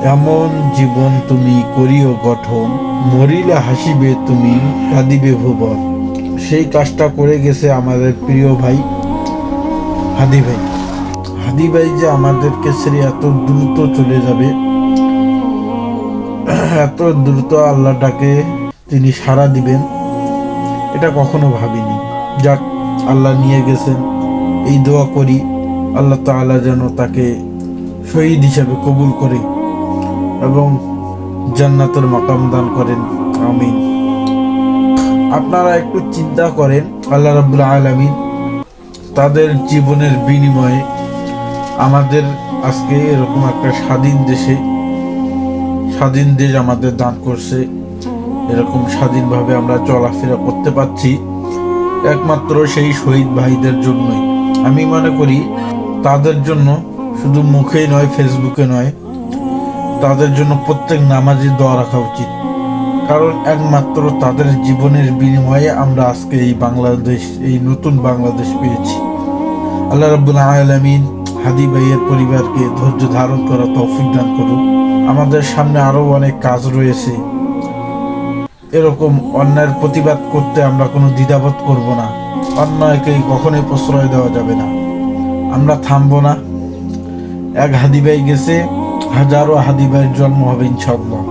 এমন জীবন তুমি করিও গঠন, মরিলে হাসিবে তুমি, কাঁদিবে ভুবন। সেই কাজটা করে গেছে আমাদের প্রিয় ভাই হাদি ভাই। হাদি ভাই যে আমাদেরকে ছেড়ে এত দ্রুত চলে যাবে, এত দ্রুত আল্লাহটাকে তিনি সাড়া দিবেন, এটা কখনো ভাবিনি। যাক, আল্লাহ নিয়ে গেছেন, এই দোয়া করি আল্লাহ তাআলা যেন তাকে শহীদ হিসাবে কবুল করে এবং জান্নাতের মাকাম দান করেন, আমিন। আপনারা একটু চিন্তা করেন, আল্লাহ রাব্বুল আলামিন তাদের জীবনের বিনিময়ে আমাদের আজকে এরকম একটা স্বাধীন দেশ আমাদের দান করছে। এরকম স্বাধীনভাবে আমরা চলাফেরা করতে পারছি একমাত্র সেই শহীদ ভাইদের জন্যই। আমি মনে করি তাদের জন্য শুধু মুখেই নয়, ফেসবুকে নয়, তাদের জন্য প্রত্যেক নামাজে দোয়া রাখা উচিত। কারণ একমাত্র তাদের জীবনের বিনিময়ে আমরা আজকে এই বাংলাদেশ, এই নতুন বাংলাদেশ পেয়েছি। আল্লাহ রাব্বুল আলামিন হাদি ভাইয়ের পরিবারকে ধৈর্য ধারণ করা তৌফিক দান করুন। আমাদের সামনে আরো অনেক কাজ রয়েছে। এরকম অন্যায়ের প্রতিবাদ করতে আমরা কোনো দ্বিধাবোধ করব না। অন্যায়কে কখনোই প্রশ্রয় দেওয়া যাবে না। আমরা থামবো না। এক হাদি ভাই গেছে, হাজারো হাদি ভাইয়ের জন্ম হবে ইনশাআল্লাহ।